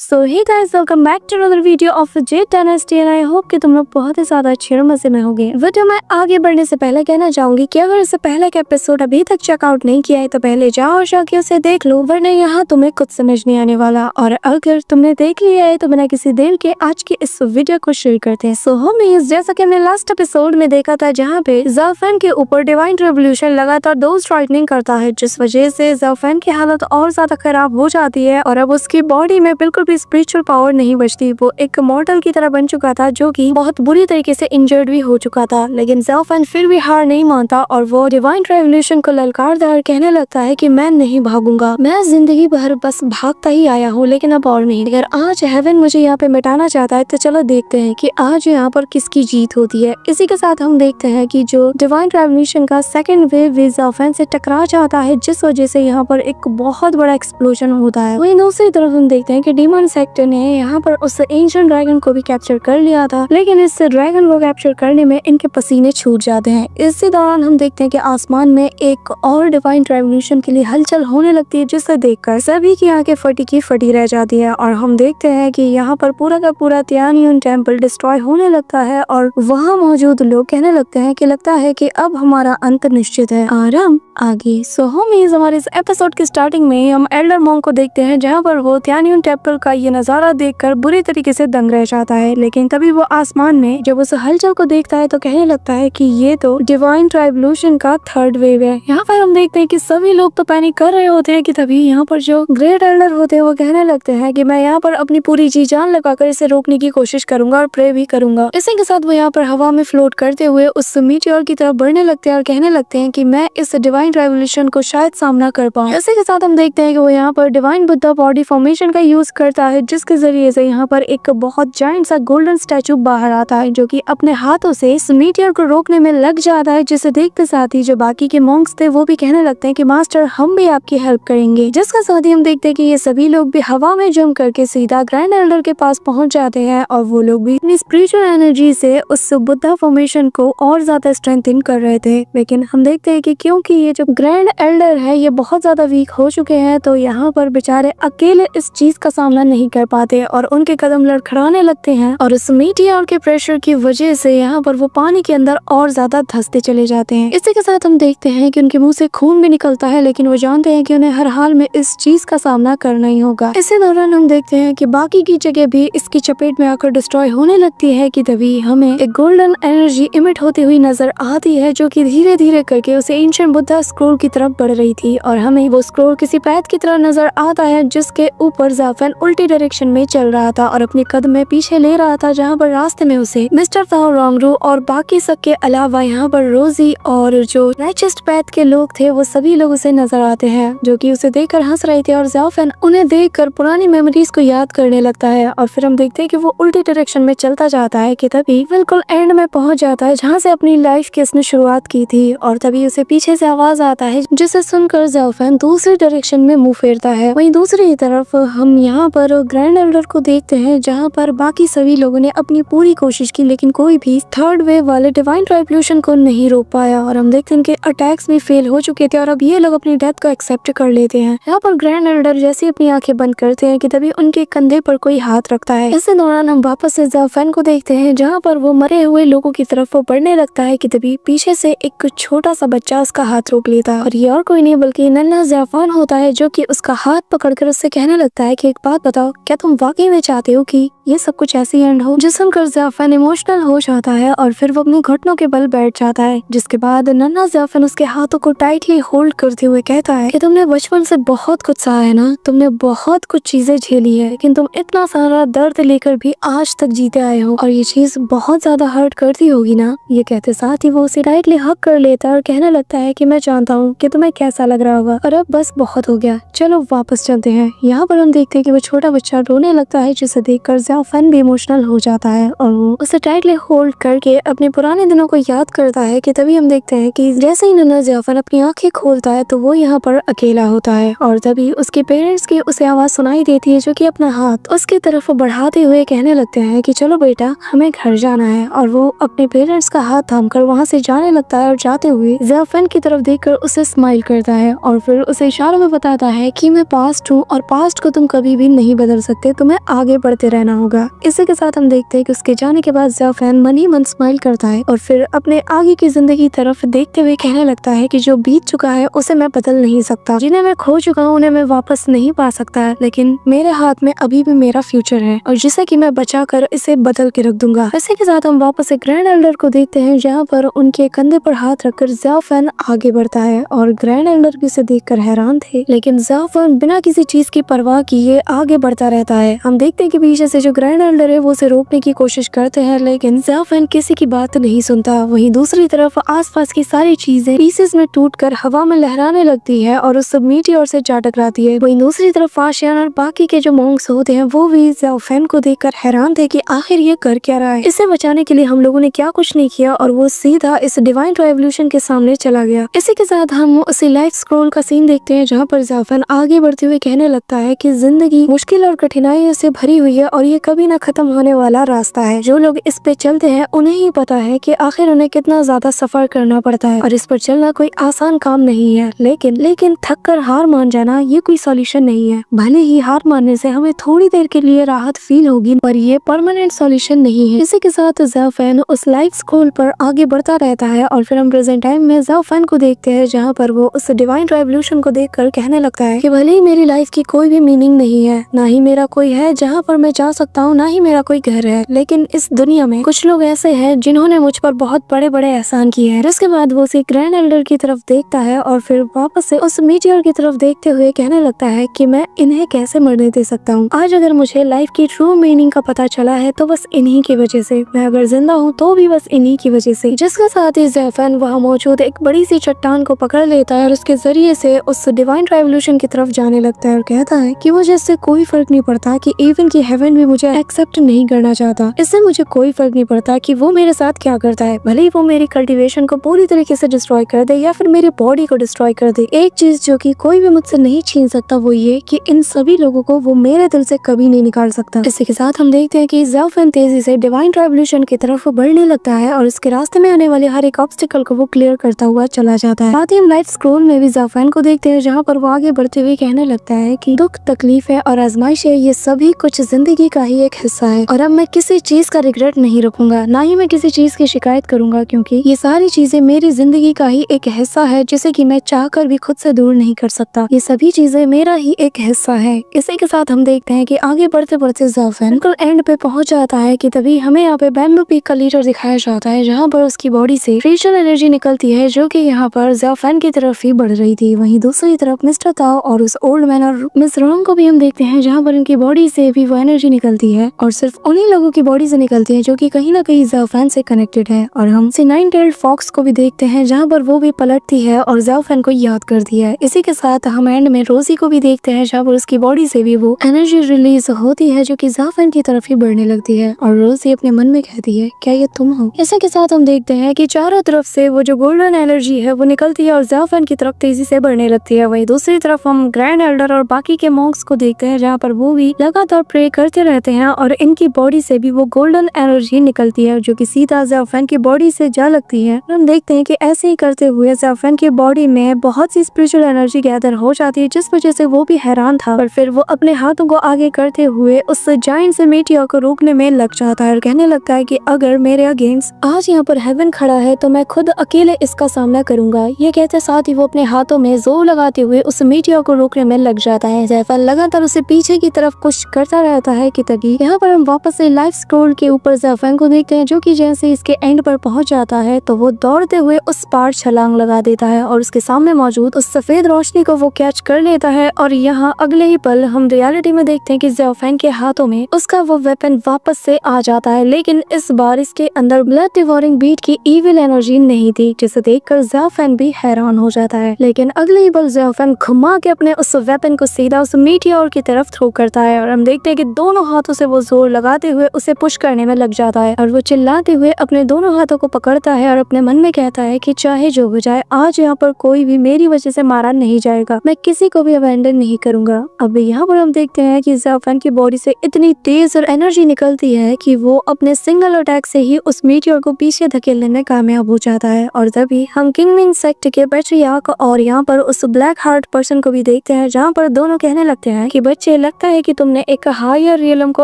So hey guys, welcome back to another video of Z dynasty and I hope कि तुम लोग बहुत ही ज्यादा अच्छे और मजे में होगे। वीडियो में आगे बढ़ने से पहले कहना चाहूंगी कि अगर इससे पहले का एपिसोड अभी तक चेकआउट नहीं किया है तो पहले जाओ और जाके उसे देख लो, वरना यहाँ तुम्हें कुछ समझ नहीं आने वाला। और अगर तुमने देख लिया है तो बिना किसी देर के आज की इस वीडियो को शुरू करते हैं। सो होमीज, जैसा कि हमने लास्ट एपिसोड में देखा था जहाँ पे ज़ाफरान के ऊपर डिवाइन रेवोल्यूशन लगातार डोज स्ट्राइकनिंग करता है, जिस वजह से ज़ाफरान की हालत और ज्यादा खराब हो जाती है और अब उसकी बॉडी में बिल्कुल भी स्पिरिचुअल पावर नहीं बचती। वो एक मॉडल की तरह बन चुका था जो कि बहुत बुरी तरीके से इंजर्ड भी हो चुका था, लेकिन ज़ाफरान फिर भी हार नहीं मानता और वो डिवाइन रेवोल्यूशन को ललकारता है और कहने लगता है कि मैं नहीं भागूंगा, मैं जिंदगी भर बस भागता ही आया हूँ, लेकिन अब और नहीं। अगर आज हेवन मुझे यहाँ पे मिटाना चाहता है तो चलो देखते हैं कि आज यहाँ पर किसकी जीत होती है। इसी के साथ हम देखते हैं कि जो डिवाइन रेवोल्यूशन का सेकंड वेव ज़ाफरान से टकरा जाता है, जिस वजह से यहाँ पर एक बहुत बड़ा एक्सप्लोजन होता है। वहीं दूसरी तरफ हम देखते हैं कि डीमन सेक्टर ने यहाँ पर उस एंशिएंट ड्रैगन को भी कैप्चर कर लिया था, लेकिन इस ड्रैगन को कैप्चर करने में इनके पसीने छूट जाते हैं। इसी दौरान हम देखते हैं कि आसमान में एक और डिवाइन रेवोल्यूशन के लिए हलचल होने लगती है, जिसे देखकर सभी की आंखें फटी की फटी रह जाती है। और हम देखते हैं कि यहाँ पर पूरा का पूरा तियानियन टेम्पल डिस्ट्रॉय होने लगता है और वहाँ मौजूद लोग कहने लगते हैं कि लगता है कि अब हमारा अंत निश्चित है। आराम आगे। सो होमीज, हमारे इस एपिसोड की स्टार्टिंग में हम एल्डर मॉन्क को देखते हैं जहाँ पर वो तियानियन टेम्पल का ये नजारा देखकर बुरी तरीके से दंग रह जाता है, लेकिन तभी वो आसमान में जब उस हलचल को देखता है तो कहने लगता है कि ये तो डिवाइन रेवोल्यूशन का थर्ड वेव है। यहाँ पर हम देखते हैं कि सभी लोग तो पैनिक कर रहे होते हैं कि तभी यहाँ पर जो ग्रेट एल्डर होते हैं वो कहने लगते हैं कि मैं यहाँ पर अपनी पूरी जी जान लगाकर इसे रोकने की कोशिश करूंगा और प्रे भी करूंगा। इसी के साथ वो यहाँ पर हवा में फ्लोट करते हुए उस मीटियोर की तरफ बढ़ने लगते हैं और कहने लगते हैं कि मैं इस डिवाइन रेवोल्यूशन को शायद सामना कर पाऊं। इसी के साथ हम देखते हैं कि वो यहाँ पर डिवाइन बुद्धा बॉडी फॉर्मेशन का यूज करता है, जिसके जरिए से यहाँ पर एक बहुत जायंट सा गोल्डन स्टैचू बाहर आता है जो कि अपने हाथों से इस मीटियोर को रोकने में लग जाता है, जिसे देखते साथ ही जो बाकी के मॉन्क्स थे वो भी कहने लगते हैं कि मास्टर हम भी आपकी हेल्प करेंगे। जिसके साथ ही हम देखते हैं कि ये सभी लोग भी हवा में जंप करके सीधा ग्रैंड एल्डर के पास पहुंच जाते हैं और वो लोग भी अपनी स्पिरिचुअल एनर्जी से उस बुद्धा फॉर्मेशन को और ज्यादा स्ट्रेंथन कर रहे थे। लेकिन हम देखते हैं कि क्योंकि ये जो ग्रैंड एल्डर है ये बहुत ज्यादा वीक हो चुके हैं तो यहाँ पर बेचारे अकेले इस चीज का सामना नहीं कर पाते और उनके कदम लड़खड़ाने लगते हैं और उस मीटियोर के प्रेशर की वजह से यहाँ पर वो पानी के अंदर और ज्यादा धंसते चले जाते हैं। इसी के साथ हम देखते हैं कि उनके मुंह से खून भी निकलता है, लेकिन वो जानते हैं कि उन्हें हर हाल में इस चीज का सामना करना ही होगा। इसी दौरान हम देखते हैं कि बाकी की जगह भी इसकी चपेट में आकर डिस्ट्रॉय होने लगती है कि तभी हमें एक गोल्डन एनर्जी इमिट होती हुई नजर आती है जो कि धीरे धीरे करके उस एंशिएंट बुद्धा स्क्रोल की तरफ बढ़ रही थी और हमें वो स्क्रोल किसी पैथ की तरह नजर आता है जिसके ऊपर ज़ाफरान उल्टी डायरेक्शन में चल रहा था और अपने कदम में पीछे ले रहा था, जहाँ पर रास्ते में उसे मिस्टर ताओ रोंगरू और बाकी सबके अलावा यहाँ पर रोजी और जो राइचेस्ट पैथ के लोग थे वो सभी लोग उसे नजर आते हैं जो कि उसे देखकर हंस रहे थे और ज़ाफरान उन्हें देखकर पुरानी मेमोरीज को याद करने लगता है। और फिर हम देखते हैं कि वो उल्टी डायरेक्शन में चलता जाता है कि तभी बिल्कुल एंड में पहुंच जाता है जहाँ से अपनी लाइफ की उसने शुरुआत की थी और तभी उसे पीछे से आवाज आता है जिसे सुनकर ज़ाफरान दूसरी डायरेक्शन में मुंह फेरता है। वहीं दूसरी तरफ हम यहाँ पर ग्रैंड एल्डर को देखते हैं जहाँ पर बाकी सभी लोगों ने अपनी पूरी कोशिश की, लेकिन कोई भी थर्ड वेव वाले डिवाइन रेवोल्यूशन को नहीं रोक पाया और हम देखते हैं कि अटैक्स भी फेल हो चुके थे और अब ये लोग अपनी डेथ को एक्सेप्ट कर लेते हैं। यहाँ पर ग्रैंड एल्डर जैसे अपनी आंखें बंद करते हैं कि तभी उनके कंधे पर कोई हाथ रखता है। इस दौरान हम वापस से ज़ाफरान को देखते हैं जहाँ पर वो मरे हुए लोगों की तरफ वो बढ़ने लगता है कि तभी पीछे से एक छोटा सा बच्चा उसका हाथ रोक लेता है और ये और कोई नहीं बल्कि नन्हा ज़ाफरान होता है जो कि उसका हाथ पकड़कर उससे कहने लगता है कि एक बात बताओ, क्या तुम वाकई में चाहते हो कि ये सब कुछ ऐसे ही एंड हो? जिस सुनकर ज़ाफरान इमोशनल हो जाता है और फिर वो अपने घुटनों के बल बैठ जाता है, जिसके बाद नन्हा ज़ाफरान उसके हाथों को टाइटली होल्ड करते हुए कहता है कि तुमने बचपन से बहुत कुछ सहा है ना, तुमने बहुत कुछ चीजें झेली है, लेकिन तुम इतना सारा दर्द लेकर भी आज तक जीते आए हो और ये चीज बहुत ज्यादा हर्ट करती होगी ना। ये कहते साथ ही वो उसे टाइटली हग कर लेता है और कहने लगता है कि मैं जानता हूँ कि तुम्हें कैसा लग रहा होगा और अब बस बहुत हो गया, चलो वापस चलते हैं। यहाँ पर हम देखते हैं कि वो छोटा बच्चा रोने लगता है, जिसे देखकर ज़ाओफेन भी इमोशनल हो जाता है और वो उसे टाइटली होल्ड करके अपने पुराने दिनों को याद करता है कि तभी हम देखते हैं कि जैसे ही नन्हा ज़ाओफेन अपनी आंखें खोलता है तो वो यहाँ पर अकेला होता है और तभी उसके पेरेंट्स की उसे आवाज सुनाई देती है जो कि अपना हाथ उसकी तरफ बढ़ाते हुए कहने लगते हैं कि चलो बेटा हमें घर जाना है। और वो अपने पेरेंट्स का हाथ थामकर वहाँ से जाने लगता है और जाते हुए ज़ाओफेन की तरफ देखकर उसे स्माइल करता है और फिर उसे इशारों में बताता है कि मैं पास्ट हूँ और पास्ट को तुम कभी भी नहीं बदल सकते, तुम्हें आगे बढ़ते रहना होगा। इसी के साथ हम देखते हैं कि उसके जाने के बाद ज़ाओफेन मन ही मन स्माइल करता है और फिर अपने आगे की जिंदगी तरफ देखते हुए कहने लगता है कि जो बीत चुका है उसे मैं बदल नहीं सकता, जिन्हें मैं खो चुका हूँ उन्हें मैं वापस नहीं पा सकता, लेकिन मेरे हाथ में अभी भी मेरा फ्यूचर है और जिसे कि मैं बचा कर इसे बदल के रख दूंगा। इसी के साथ हम वापस एक ग्रैंड एल्डर को देखते हैं जहाँ पर उनके कंधे पर हाथ रखकर ज़ाओफेन आगे बढ़ता है और ग्रैंड एल्डर भी उसे देखकर हैरान थे, लेकिन ज़ाओफेन बिना किसी चीज की परवाह किए आगे बढ़ता रहता है। हम देखते हैं कि पीछे से जो ग्रैंड एल्डर है वो उसे रोकने की कोशिश करते हैं, लेकिन ज़ाओफेन किसी की बात नहीं सुनता। वहीं दूसरी तरफ आसपास की सारी चीजें पीसेस में टूटकर हवा में लहराने लगती है और उस मीटियोर से जा टकराती है। वहीं दूसरी तरफ आशियान और बाकी के जो मॉन्क्स होते हैं वो भी ज़ाओफेन को देखकर हैरान थे कि आखिर ये कर क्या रहा है, इसे बचाने के लिए हम लोगों ने क्या कुछ नहीं किया और वो सीधा इस डिवाइन रेवोल्यूशन के सामने चला गया। इसी के साथ हम उसी लाइफ स्क्रॉल का सीन देखते हैं जहाँ पर ज़ाओफेन आगे बढ़ते हुए कहने लगता है कि जिंदगी मुश्किल और कठिनाइयों से भरी हुई है और ये कभी ना खत्म होने वाला रास्ता है। जो लोग इस पे चलते हैं उन्हें ही पता है कि आखिर उन्हें कितना ज्यादा सफर करना पड़ता है और इस पर चलना कोई आसान काम नहीं है, लेकिन थक कर हार मान जाना ये कोई सॉल्यूशन नहीं है। भले ही हार मानने से हमें थोड़ी देर के लिए राहत फील होगी पर ये परमानेंट सॉल्यूशन नहीं है। इसी के साथ ज़ाओफेन उस लाइफ स्क्रॉल पर आगे बढ़ता रहता है और फिर हम प्रेजेंट टाइम में ज़ाओफेन को देखते हैं जहाँ पर वो उस डिवाइन रेवोल्यूशन को देखकर कहने लगता है कि भले ही मेरी लाइफ की कोई भी मीनिंग नहीं है, ना ही मेरा कोई है जहाँ पर मैं जा सकता हूँ, ना ही मेरा कोई घर है, लेकिन इस दुनिया में कुछ लोग ऐसे हैं जिन्होंने मुझ पर बहुत बड़े बड़े एहसान किए हैं। इसके बाद वो उसी ग्रैंड एल्डर की तरफ देखता है और फिर वापस से उस मीटियोर की तरफ देखते हुए कहने लगता है कि मैं इन्हें कैसे मरने दे सकता हूँ। आज अगर मुझे लाइफ की ट्रू मीनिंग का पता चला है तो बस इन्हीं की वजह से, मैं अगर जिंदा हूँ तो भी बस इन्हीं की वजह से। जिसके साथ ही ज़ाओफेन वहाँ मौजूद एक बड़ी सी चट्टान को पकड़ लेता है और उसके जरिए से उस डिवाइन रेवोल्यूशन की तरफ जाने लगता है और कहता है कि मुझे इससे कोई फर्क नहीं पड़ता कि इवन की हेवन भी मुझे एक्सेप्ट नहीं करना चाहता, इससे मुझे कोई फर्क नहीं पड़ता कि वो मेरे साथ क्या करता है, भले ही वो मेरी कल्टीवेशन को पूरी तरीके से डिस्ट्रॉय कर दे या फिर मेरी बॉडी को डिस्ट्रॉय कर दे। एक चीज जो कि कोई भी मुझसे नहीं छीन सकता वो ये कि इन सभी लोगों को वो मेरे दिल से कभी नहीं निकाल सकता। इसी के साथ हम देखते हैं कि ज़ाओफेन तेजी से डिवाइन रेवोल्यूशन की तरफ बढ़ने लगता है और इसके रास्ते में आने वाले हर एक ऑब्स्टिकल को वो क्लियर करता हुआ चला जाता है। साथ ही हम लाइफ स्क्रॉल में भी ज़ाओफेन को देखते हैं जहाँ पर वो आगे बढ़ते हुए कहने लगता है कि दुख, तकलीफ है और आजमाइश है, ये सभी कुछ जिंदगी का ही एक हिस्सा है और अब मैं किसी चीज का रिग्रेट नहीं रखूंगा, ना ही मैं किसी चीज की शिकायत करूंगा, क्योंकि ये सारी चीजें मेरी जिंदगी का ही एक हिस्सा है जिसे कि मैं चाहकर भी खुद से दूर नहीं कर सकता। ये सभी चीजें मेरा ही एक हिस्सा है। इसी के साथ हम देखते हैं कि आगे बढ़ते बढ़ते ज़ाओफेन बिल्कुल एंड पे पहुंच जाता है कि तभी हमें यहाँ पे बैम्बू पीक का लीडर दिखाया जाता है जहाँ पर उसकी बॉडी से क्रिस्टल एनर्जी निकलती है जो कि यहाँ पर ज़ाओफेन की तरफ ही बढ़ रही थी। वहीं दूसरी तरफ मिस्टर ताओ और उस ओल्ड मैन और मिस रोंग को भी हम देखते हैं जहाँ पर उनकी बॉडी से भी वो एनर्जी निकलती है और सिर्फ उन्हीं लोगों की बॉडी से निकलती है जो कि कहीं ना कहीं ज़ाओफेन से कनेक्टेड है। और हम नाइन टेल्ड फॉक्स को भी देखते हैं जहाँ पर वो भी पलटती है और ज़ाओफेन को याद करती है। इसी के साथ हम एंड में रोजी को भी देखते हैं जहाँ पर उसकी बॉडी से भी वो एनर्जी रिलीज होती है जो कि ज़ाओफेन की तरफ ही बढ़ने लगती है और रोजी अपने मन में कहती है क्या ये तुम हो। इसी के साथ हम देखते हैं कि चारों तरफ से वो जो गोल्डन एनर्जी है वो निकलती है और ज़ाओफेन की तरफ तेजी से बढ़ने लगती है। वहीं दूसरी तरफ हम ग्रैंड एल्डर और बाकी के मॉन्क्स को देखते हैं जहाँ पर वो भी लगातार प्रे करते रहते हैं और इनकी बॉडी से भी वो गोल्डन एनर्जी निकलती है जो कि सीधा ज़ाओफेन की बॉडी से जा लगती है। हम देखते हैं कि ऐसे ही करते हुए ज़ाओफेन की बॉडी में बहुत सी स्पिरिचुअल एनर्जी गैदर हो जाती है जिस वजह से वो भी हैरान था। पर फिर वो अपने हाथों को आगे करते हुए उस जायंट से मीटियोर को रोकने में लग जाता है और कहने लगता है कि अगर मेरे अगेंस्ट आज यहाँ पर हेवन खड़ा है तो मैं खुद अकेले इसका सामना करूंगा। ये कहते साथ ही वो अपने हाथों में जोर लगाते हुए उस मीटियोर को रोकने में लग जाता है। ज़ाओफेन लगातार उसे पीछे की तरफ कुछ करता रहता है कि तभी यहाँ पर हम वापस से लाइफ स्क्रॉल के ऊपर ज़ाओफेन को देखते हैं जो कि जैसे इसके एंड पर पहुंच जाता है तो वो दौड़ते हुए उस पार छलांग लगा देता है और उसके सामने मौजूद उस सफेद रोशनी को वो कैच कर लेता है। और यहाँ अगले ही पल हम रियलिटी में देखते हैं कि ज़ाओफेन के हाथों में उसका वो वेपन वापस से आ जाता है, लेकिन इस बार इसके अंदर ब्लड डिवोरिंग बीट की इविल एनर्जी नहीं थी जिसे देखकर ज़ाओफेन भी हैरान हो जाता है। लेकिन अगले ही पल ज़ाओफेन घुमा के अपने उस वेपन को सीधा उस मीटियोर की तरफ थ्रो करता है और हम देखते हैं कि दोनों हाथों से वो जोर लगाते हुए उसे पुश करने में लग जाता है और वो चिल्लाते हुए अपने दोनों हाथों को पकड़ता है और अपने मन में कहता है कि चाहे जो हो जाए, आज यहाँ पर कोई भी मेरी वजह से मारा नहीं जाएगा, मैं किसी को भी अबैंडन नहीं करूंगा। अब यहाँ पर हम देखते हैं कि ज़ाओफेन की बॉडी से इतनी तेज और एनर्जी निकलती है कि वो अपने सिंगल अटैक से ही उस मीटियोर को पीछे धकेलने में कामयाब हो जाता है। और तभी हम किंगमिंग सेक्ट के पैट्रियार्क और यहाँ पर उस ब्लैक हार्ट पर्सन को भी देखते हैं, जहाँ पर दोनों कहने लगते हैं कि बच्चे, लगता है कि तुमने एक हायर रियलम को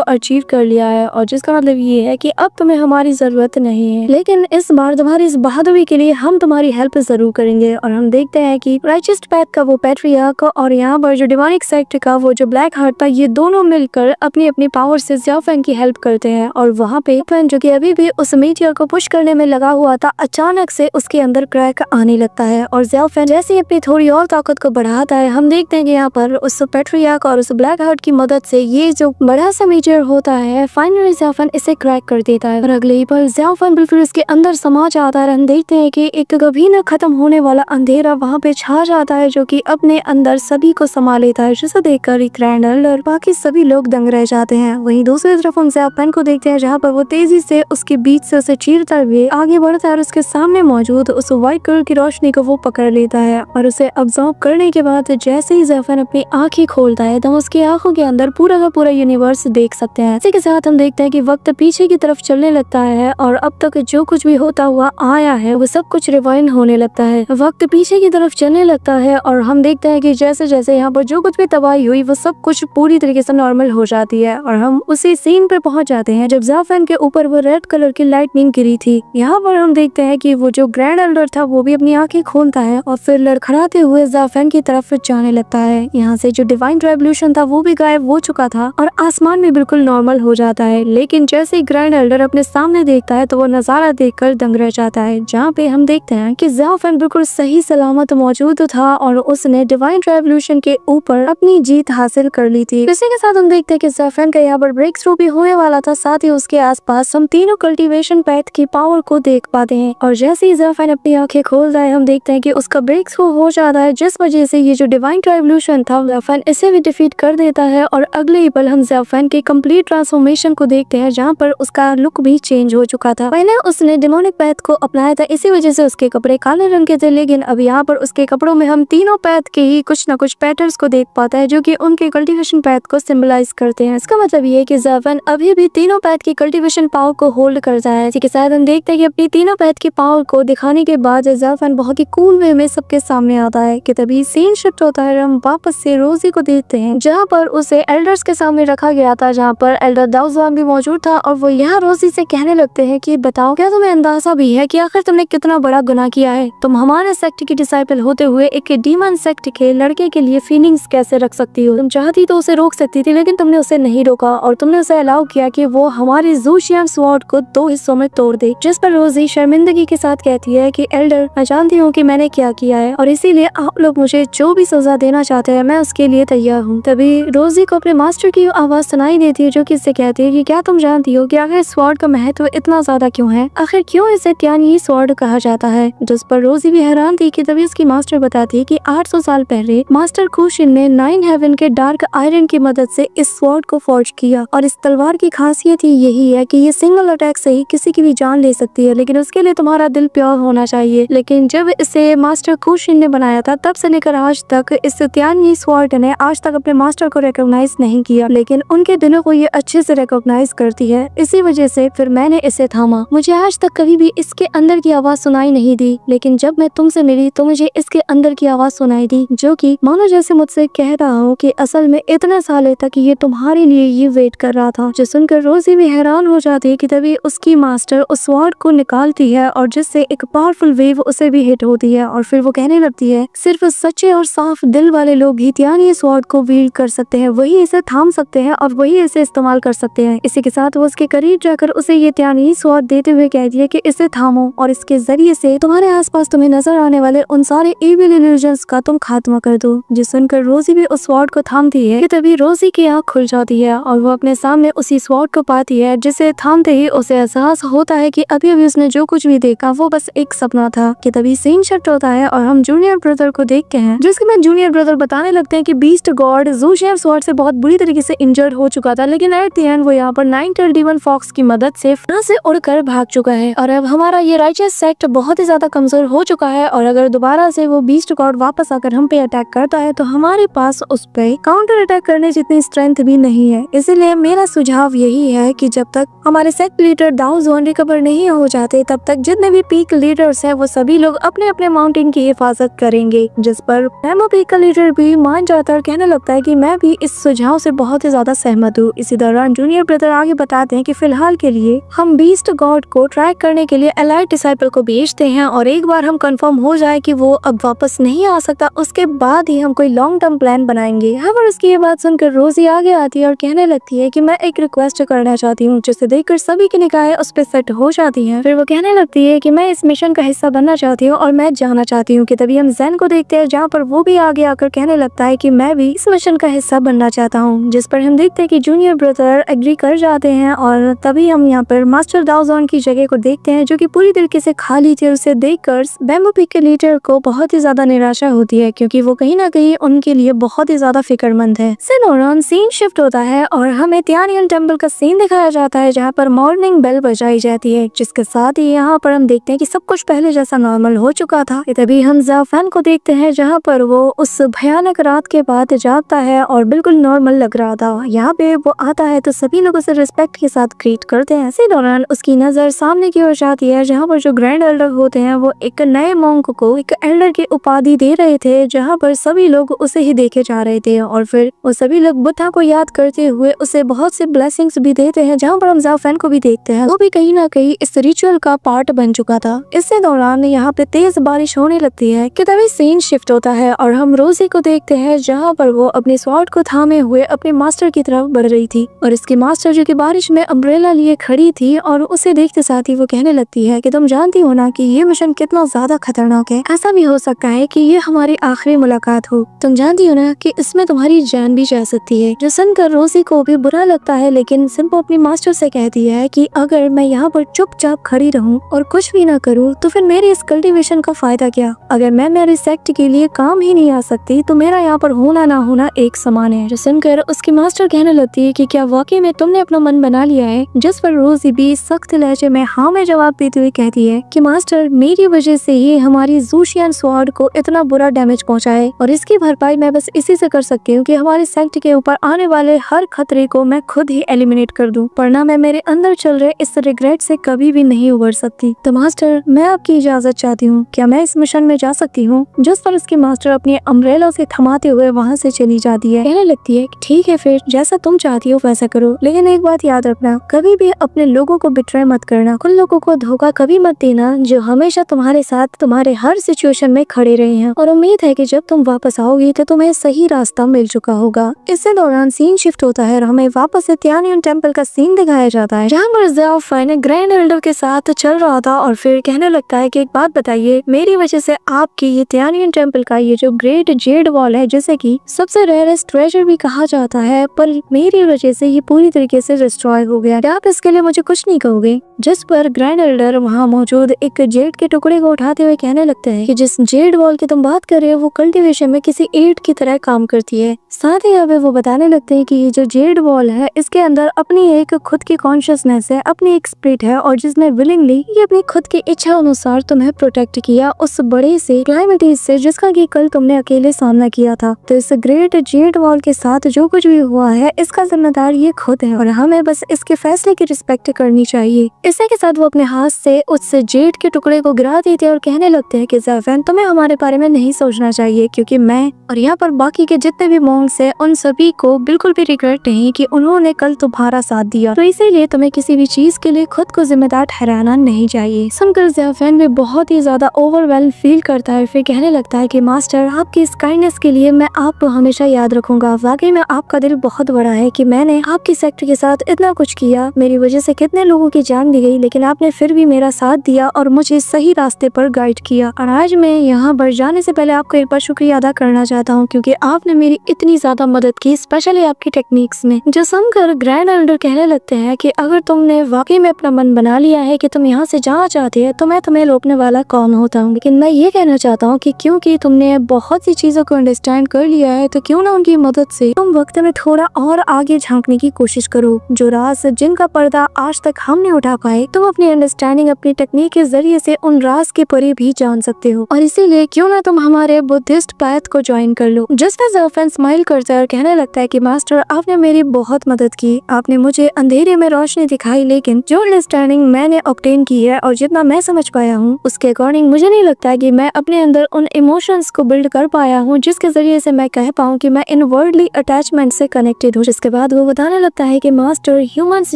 अचीव कर लिया है, और जिसका मतलब ये है कि अब तुम्हें हमारी जरूरत नहीं है, लेकिन इस बार तुम्हारी इस बहादुरी के लिए हम तुम्हारी हेल्प जरूर करेंगे। और हम देखते हैं कि राइचिस्ट पैथ का वो पैट्रियार्क और यहाँ पर जो डिमोनिक सेक्ट का वो जो ब्लैक हार्ट था, ये दोनों मिलकर अपनी अपनी पावर से ज़ाओफेन की हेल्प करते हैं। और वहाँ पे ज़ाओफेन जो कि अभी भी उस मीटियर को पुश करने में लगा हुआ था, अचानक से उसके अंदर क्रैक आने लगता है और ज़ाओफेन जैसे ही अपनी थोड़ी और ताकत को बढ़ाता है, हम देखते हैं कि यहाँ पर उस पैट्रियार्क और उस ब्लैक हार्ट की मदद से ये जो बड़ा सा मीटियर होता है, फाइनली ज़ाओफेन इसे क्रैक कर देता है। और अगले ही पल ज़ाओफेन बिल्कुल इसके अंदर समा जाता है। हम देखते हैं कि एक कभी न खत्म होने वाला अंधेरा वहाँ पे छा जाता है, जो कि अपने अंदर सभी को समा लेता है, जिसे देखकर ग्रैंड एल्डर बाकी सभी लोग दंग रह जाते हैं। वहीं दूसरी तरफ हम ज़ाओफेन को देखते हैं, जहाँ पर वो तेजी से उसके बीच से उसे चीरता हुए आगे बढ़ता है और उसके सामने मौजूद उस व्हाइट कलर की रोशनी को वो पकड़ लेता है। और उसे अब्सॉर्ब करने के बाद जैसे ही ज़ाओफेन अपनी आंखें खोलता है, तो उसकी आंखों के अंदर पूरा का पूरा यूनिवर्स देख सकते हैं। इसी के साथ हम देखते हैं कि वक्त पीछे की तरफ चलने लगता है और अब तक जो कुछ भी होता हुआ आया है वो सब कुछ रिवाइंड होने लगता है। वक्त पीछे की तरफ चलने लगता है और हम देखते हैं कि जैसे जैसे यहाँ पर जो कुछ भी तबाही हुई वो सब कुछ पूरी तरीके से नॉर्मल हो जाती है। और हम उसी सीन पे पहुंच जाते हैं जब ज़ाओफेन के ऊपर वो रेड कलर की लाइटनिंग गिरी थी। यहाँ पर हम देखते हैं कि वो जो ग्रैंड एल्डर था वो भी अपनी आंखें खोलता है और फिर लड़खड़ाते हुए ज़ाओफेन की तरफ जाने लगता है। यहाँ से जो डिवाइन रेवोल्यूशन था वो भी गायब हो चुका था और आसमान भी बिल्कुल नॉर्मल हो जाता है। लेकिन जैसे ही ग्रैंड एल्डर अपने सामने देखता है तो वो नजारा देखकर दंग रह जाता है, जहाँ पे हम देखते हैं कि ज़ाओफेन बिल्कुल सही सलामत मौजूद था और उसने डिवाइन रेवोल्यूशन के ऊपर अपनी जीत हासिल कर ली थी। इसी के साथ हम देखते हैं कि ज़ाओफेन का यहाँ पर ब्रेक थ्रू भी होने वाला था। साथ ही उसके आसपास हम तीनों कल्टीवेशन पैथ की पावर को देख पाते हैं और जैसे ही ज़ाओफेन अपनी आंखें खोलता है, हम देखते हैं कि उसका ब्रेक थ्रू हो जाता है, जिस वजह से ये जो डिवाइन रेवोल्यूशन था ज़ाओफेन इसे भी डिफीट कर देता है। और अगले ही पल हम ज़ाओफेन की कंप्लीट ट्रांसफॉर्मेशन को देखते हैं, जहाँ पर उसका लुक भी चेंज हो चुका था। पहले उसने डिमोनिक पैथ को अपनाया था, इसी वजह से उसके कपड़े काले रंग के थे, लेकिन अब यहाँ पर उसके कपड़ों में हम तीनों पैथ के ही कुछ न कुछ पैटर्न्स को देख पाता है, जो कि उनके कल्टीवेशन पैथ को सिंबलाइज करते हैं। इसका मतलब ये है कि ज़ाओफेन अभी भी तीनों पैथ की कल्टीवेशन पावर को होल्ड करता है। इसी के साथ हम देखते हैं कि अपनी तीनों पैथ की पावर को दिखाने के बाद ज़ाओफेन बहुत ही कूल वे में सबके सामने आता है कि तभी सीन शिफ्ट होता है। हम वापस से रोजी को देखते हैं, जहाँ पर उसे एल्डर्स के सामने रखा गया था, जहाँ पर एल्डर दाऊज़ान भी मौजूद था और वो यहाँ रोजी से कहने लगते हैं कि बताओ, क्या तुम्हें अंदाजा भी है कि आखिर तुमने कितना बड़ा गुनाह किया है? तुम हमारे सेक्ट की डिसाइपल होते हुए एक डीमन सेक्ट के लड़के के लिए फीलिंग्स कैसे रख सकती हो? तुम चाहती तो उसे रोक सकती थी, लेकिन तुमने उसे नहीं रोका और तुमने उसे अलाउ किया कि वो हमारे ज़ूशियन स्वॉर्ड को 2 हिस्सों में तोड़ दे। जिस पर रोजी शर्मिंदगी के साथ कहती है कि एल्डर, मैं जानती हूँ कि मैंने क्या किया है और इसीलिए आप लोग मुझे जो भी सजा देना चाहते हैं मैं उसके लिए तैयार हूँ। तभी रोजी को अपने मास्टर की आवाज सुनाई देती है, जो कि इससे कहती है कि क्या तुम जानती हो कि आखिर स्वॉर्ड का महत्व इतना ज्यादा क्यों है? आखिर क्यों इसे त्यानी स्वॉर्ड कहा जाता है? जिस पर रोजी भी हैरान थी कि तभी उसकी मास्टर बताती है कि 800 साल पहले मास्टर कुशिन ने 9 हेवन के डार्क आयरन की मदद से इस स्वॉर्ड को फॉर्ज किया और इस तलवार की खासियत ही यही है कि ये सिंगल अटैक से ही किसी की भी जान ले सकती है, लेकिन उसके लिए तुम्हारा दिल प्योर होना चाहिए। लेकिन जब इसे मास्टर कुशिन ने बनाया था, तब से लेकर आज तक इस त्यानी स्वॉर्ड ने आज तक अपने मास्टर को रिकॉग्नाइज नहीं किया, लेकिन उनके दिलों को ये अच्छे से रिकॉग्नाइज करती है। इसी वजह से फिर मैंने इसे थामा। मुझे आज तक कभी भी इसके अंदर की आवाज सुनाई नहीं दी, लेकिन जब मैं तुमसे मिली तो मुझे इसके अंदर की आवाज सुनाई दी, जो कि मानो जैसे मुझसे कह रहा हूँ कि असल में इतने सालों तक ये तुम्हारे लिए ये वेट कर रहा था। जो सुनकर रोजी भी हैरान हो जाती है कि तभी उसकी मास्टर उस स्वॉर्ड को निकालती है और जिससे एक पावरफुल वेव उसे भी हिट होती है और फिर वो कहने लगती है, सिर्फ सच्चे और साफ दिल वाले लोग ही त्यानी स्वॉर्ड को वील्ड कर सकते हैं, वही इसे थाम सकते हैं और वही इसे इस्तेमाल कर सकते हैं। इसी के साथ वो उसके करीब जाकर उसे ये त्यानी स्वॉर्ड देते हुए कहती है कि इसे थामो और इसके जरिए से तुम्हारे आसपास तुम्हें नजर आने वाले उन सारे इविल इल्यूजन्स का तुम खात्मा कर दो। जिस सुनकर रोजी भी उस स्वॉर्ड को थामती है कि तभी रोजी की आंख खुल जाती है और वो अपने सामने उसी स्वॉर्ड को पाती है, जिसे थामते ही उसे एहसास होता है कि अभी अभी उसने जो कुछ भी देखा वो बस एक सपना था। कि तभी सीन शिफ्ट होता है और हम जूनियर ब्रदर को देखते हैं, जिसके में जूनियर ब्रदर बताने लगते हैं कि बीस्ट गॉड ज़ूशियन स्वॉर्ड से बहुत बुरी तरीके से इंजर्ड हो चुका चुका था, लेकिन एट द एंड वो यहाँ पर 9 डेमन फॉक्स की मदद से यहाँ से उड़कर भाग चुका है। और अब हमारा ये राइचस सेक्ट बहुत ही ज्यादा कमजोर हो चुका है, और अगर दोबारा से वो बीस्ट गॉड वापस आकर हम पे अटैक करता है तो हमारे पास उस पे काउंटर अटैक करने जितनी स्ट्रेंथ भी नहीं है। इसीलिए मेरा सुझाव यही है कि जब तक हमारे सेक्ट लीडर दाओ जोन रिकवर नहीं हो जाते तब तक जितने भी पीक लीडर्स है वो सभी लोग अपने अपने माउंटेन की हिफाजत करेंगे, जिस पर रेमो पीक का लीडर भी मान जाता है और कहने लगता है कि मैं भी इस सुझाव से बहुत ही ज्यादा सहमत हूँ। इसी दौरान जूनियर ब्रदर आगे बताते हैं कि फिलहाल के लिए हम बीस्ट गॉड को ट्रैक करने के लिए एलाइट डिसाइपल को भेजते हैं, और एक बार हम कंफर्म हो जाए कि वो अब वापस नहीं आ सकता उसके बाद ही हम कोई लॉन्ग टर्म प्लान बनाएंगे। पर उसकी ये बात सुनकर रोजी आगे आती है और कहने लगती है कि मैं एक रिक्वेस्ट करना चाहती हूँ, जिसे देखकर सभी की निगाहें उस पर सेट हो जाती हैं। फिर वो कहने लगती है कि मैं इस मिशन का हिस्सा बनना चाहती हूँ और मैं जाना चाहती हूँ। कि तभी हम जैन को देखते हैं जहाँ पर वो भी आगे आकर कहने लगता है कि मैं भी इस मिशन का हिस्सा बनना चाहता हूँ, जिस पर हम देखते हैं कि जूनियर ब्रदर एग्री कर जाते हैं। और तभी हम यहाँ पर मास्टर दाओ जोन की जगह को देखते हैं जो कि पूरी तरीके से खाली थी। उसे देखकर बैम्बू पीक के लीडर को बहुत ही ज्यादा निराशा होती है, क्योंकि वो कहीं ना कहीं उनके लिए बहुत ही ज्यादा फिक्रमंद है। इस दौरान सीन शिफ्ट होता है और हमें तियानियन टेम्पल का सीन दिखाया जाता है जहाँ पर मॉर्निंग बेल बजाई जाती है, जिसके साथ ही यहाँ पर हम देखते हैं कि सब कुछ पहले जैसा नॉर्मल हो चुका था। तभी हम ज़ाफान को देखते हैं जहाँ पर वो उस भयानक रात के बाद जागता है और बिल्कुल नॉर्मल लग रहा था। यहाँ पे वो आता है तो सभी लोग उसे रिस्पेक्ट के साथ ग्रीट करते हैं। इसी दौरान उसकी नजर सामने की ओर जाती है जहाँ पर जो ग्रैंड एल्डर होते हैं वो एक नए मॉन्क को एक एल्डर की उपाधि दे रहे थे, जहाँ पर सभी लोग उसे ही देखे जा रहे थे। और फिर वो सभी लोग बुद्धा को याद करते हुए उसे बहुत से ब्लेसिंग्स भी देते हैं, जहाँ पर हम ज़ाफान को भी देखते हैं वो भी कहीं ना कहीं इस रिचुअल का पार्ट बन चुका था। इसी दौरान यहाँ पे तेज बारिश होने लगती है कि तभी सीन शिफ्ट होता है और हम रोजी को देखते हैं जहाँ पर वो अपने स्वॉर्ड को थामे हुए अपने मास्टर की तरफ बढ़ रही थी। और इसकी मास्टर जो कि बारिश में अम्ब्रेला लिए खड़ी थी और उसे देखते साथ ही वो कहने लगती है कि तुम जानती हो ना कि ये मिशन कितना ज्यादा खतरनाक है, ऐसा भी हो सकता है कि ये हमारी आखिरी मुलाकात हो। तुम जानती हो ना कि इसमें तुम्हारी जान भी जा सकती है। जो सुनकर रोजी को भी बुरा लगता है, लेकिन सिंपो अपनी मास्टर से कहती है कि अगर मैं यहाँ पर चुपचाप खड़ी रहूं और कुछ भी ना करूं तो फिर मेरी इस कल्टीवेशन का फायदा क्या। अगर मैं मेरे सेक्ट के लिए काम ही नहीं आ सकती तो मेरा यहाँ पर होना ना होना एक समान है। जो सुनकर उसकी मास्टर कहने लगती है कि क्या वाकई में तुमने अपना मन बना लिया है, जिस पर रोजी भी सख्त लहजे में हाँ में जवाब देते हुए कहती है कि मास्टर मेरी वजह से ही हमारी जूशियन स्वॉर्ड को इतना बुरा डैमेज पहुँचा है और इसकी भरपाई मैं बस इसी से कर सकती हूँ कि हमारे सेक्ट के ऊपर आने वाले हर खतरे को मैं खुद ही एलिमिनेट कर दूं, वरना मैं मेरे अंदर चल रहे इस रिग्रेट से कभी भी नहीं उबर सकती। तो मास्टर मैं आपकी इजाजत चाहती हूँ, क्या मैं इस मिशन में जा सकती हूँ। जिस पर उसकी मास्टर अपनी अम्ब्रेला से थमाते हुए वहाँ से चली जाती है। कहने लगती है ठीक है फिर जैसा तुम चाहती हो वैसा करो, लेकिन एक बात याद रखना, कभी भी अपने लोगों को बिट्रे मत करना, उन लोगों को धोखा कभी मत देना जो हमेशा तुम्हारे साथ तुम्हारे हर सिचुएशन में खड़े रहे हैं। और उम्मीद है कि जब तुम वापस आओगी तो तुम्हें सही रास्ता मिल चुका होगा। इसी दौरान सीन शिफ्ट होता है और हमें वापस से तियानियन टेम्पल का सीन दिखाया जाता है जहाँ पर ज़ाफान ग्रैंड एल्डर के साथ चल रहा था और फिर कहने लगता है कि एक बात बताइए, मेरी वजह से आपकी ये तियानियन टेम्पल का ये जो ग्रेट जेड वॉल है जिसे कि सबसे रेयरेस्ट ट्रेजर भी कहा जाता है, पर मेरी वजह से ये पूरी तरीके से डिस्ट्रॉय हो गया। आप इसके लिए मुझे कुछ नहीं कहोगे। जिस पर ग्रैंड एल्डर वहाँ मौजूद एक जेड के टुकड़े को उठाते हुए कहने लगता है कि जिस जेड वॉल की तुम बात कर रहे हो वो कल्टीवेशन में किसी ईंट की तरह काम करती है। साथ ही अब वो बताने लगते हैं कि ये जो जेड वॉल है इसके अंदर अपनी एक खुद की कॉन्शियसनेस है, अपनी एक स्पिरिट है और जिसने विलिंगली ये अपनी खुद की इच्छा अनुसार तुम्हें प्रोटेक्ट किया उस बड़े से क्लाइमेटीज से जिसका कि कल तुमने अकेले सामना किया था। तो इस ग्रेट जेड वॉल के साथ जो कुछ भी हुआ है इसका जिम्मेदार ये खुद है और हमें बस इसके फैसले की रिस्पेक्ट करनी चाहिए। इसी के साथ वो अपने हाथ से उस जेड के टुकड़े को गिरा देते हैं और कहने लगते हैं कि ज़ाफान तुम्हें हमारे बारे में नहीं सोचना चाहिए, क्योंकि मैं और यहाँ पर बाकी के जितने भी मॉन्क्स हैं उन सभी को बिल्कुल भी रिग्रेट नहीं कि उन्होंने कल तुम्हारा साथ दिया। तो इसीलिए तुम्हें किसी भी चीज के लिए खुद को जिम्मेदार ठहराना नहीं चाहिए। सुनकर ज़ाफान भी बहुत ही ज्यादा ओवरवेल्म फील करता है। फिर कहने लगता है कि मास्टर आपकी इस काइंडनेस के लिए मैं आपको हमेशा याद रखूंगा। वाकई में आपका दिल बहुत बड़ा है कि मैंने आपकी सेक्टर के साथ इतना कुछ किया, मेरी वजह से कितने लोगों की जान दी गई, लेकिन आपने फिर भी मेरा साथ दिया और मुझे सही रास्ते पर गाइड किया। और आज मैं यहाँ पर जाने से पहले आपका एक बार शुक्रिया अदा करना चाहता हूँ क्योंकि आपने मेरी इतनी ज्यादा मदद की, स्पेशली आपकी टेक्निक्स में। जो सुनकर ग्रैंड एल्डर कहने लगते हैं कि अगर तुमने वाकई में अपना मन बना लिया है कि तुम यहाँ से जाना चाहते हैं तो मैं तुम्हें रोकने वाला कौन होता हूँ। लेकिन मैं ये कहना चाहता हूँ कि क्योंकि तुमने बहुत सी चीजों को अंडरस्टैंड कर लिया है तो क्यों ना उनकी मदद से तुम वक्त में थोड़ा और आगे झांकने की कोशिश करो। जो राज जिनका पर्दा आज तक हम नहीं उठा पाए, तुम अपनी अंडरस्टैंडिंग, अपनी टेक्निक के जरिए से उन राज के परे भी जान सकते हो। और इसीलिए क्यों ना तुम हमारे बुद्धिस्ट पैथ को ज्वाइन कर लो। जिसमें ज़ेफन स्माइल करता है और कहने लगता है कि मास्टर, आपने मेरी बहुत मदद की, आपने मुझे अंधेरे में रोशनी दिखाई, लेकिन जो अंडरस्टैंडिंग मैंने ऑब्टेन की है और जितना मैं समझ पाया हूँ उसके अकॉर्डिंग मुझे नहीं लगता है कि मैं अपने अंदर उन इमोशंस को बिल्ड कर पाया हूँ जिसके जरिए से मैं कह पाऊँ कि मैं इन वर्ल्डली अटैचमेंट से कनेक्टेड हूँ। जिसके बाद वो बताने लगता है कि मास्टर, ह्यूमंस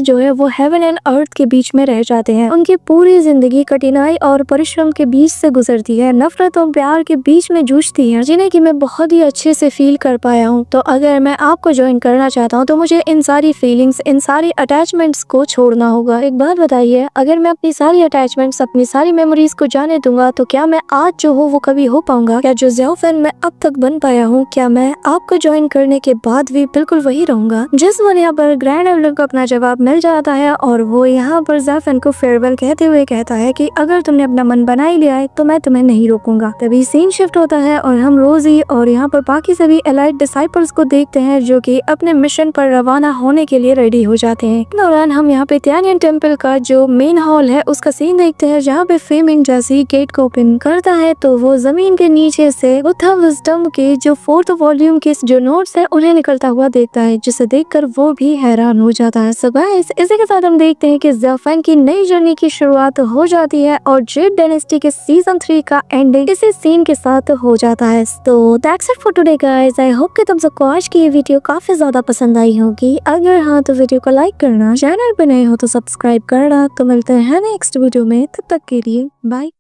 जो है वो हेवन एंड अर्थ के बीच में रह जाते हैं। उनकी पूरी जिंदगी कठिनाई और परिश्रम के बीच से गुजरती है, नफरत और प्यार के बीच में जूझती है, जिन्हें कि मैं बहुत ही अच्छे से फील कर पाया हूँ। तो अगर मैं आपको ज्वाइन करना चाहता हूँ तो मुझे इन सारी फीलिंग्स, इन सारी अटैचमेंट्स को छोड़ना होगा। एक बात बताइए, अगर मैं अपनी सारी अटैचमेंट्स, अपनी सारी मेमोरीज को जाने दूंगा तो क्या मैं आज जो हूँ वो कभी हो पाऊंगा? क्या जो ज़ेफन मैं अब तक बन पाया हूँ, क्या मैं आपको ज्वाइन करने के बाद भी बिल्कुल वही रहूंगा? जिस वन यहाँ पर ग्रैंड एल्डर को अपना जवाब मिल जाता है और वो यहाँ पर ज़ेफन को फेयरवेल कहते हुए कहता है कि अगर तुमने अपना मन बना ही लिया है तो मैं तुम्हें नहीं रोकूंगा। तभी सीन शिफ्ट होता है और हम रोजी और यहाँ पर बाकी सभी एलाइट डिसाइपल्स को देखते हैं जो कि अपने मिशन पर रवाना होने के लिए रेडी हो जाते हैं। इस दौरान हम यहाँ पे त्यानियन टेम्पल का जो मेन हॉल है उसका सीन देखते हैं, जहाँ पे फेमिंग जैसी गेट को ओपन करता है तो वो जमीन के नीचे से बुद्ध विजडम के जो 4th वॉल्यूम के जो नोट्स है उन्हें निकलता हुआ देखता है, जिसे देखकर वो भी हैरान हो जाता है। सो गाइस, इसी के साथ हम देखते हैं कि ज़ेफन की नई जर्नी की शुरुआत हो जाती है और जेड डायनेस्टी के सीजन 3 का एंडिंग इसी सीन के साथ हो जाता है। तो that's it for today guys. I hope कि तुम सबको आज की ये वीडियो काफी ज्यादा पसंद आई होगी। अगर हाँ तो वीडियो को लाइक करना, चैनल पे नए हो तो सब्सक्राइब करना। तो मिलते हैं नेक्स्ट वीडियो में, तब तक के लिए बाय।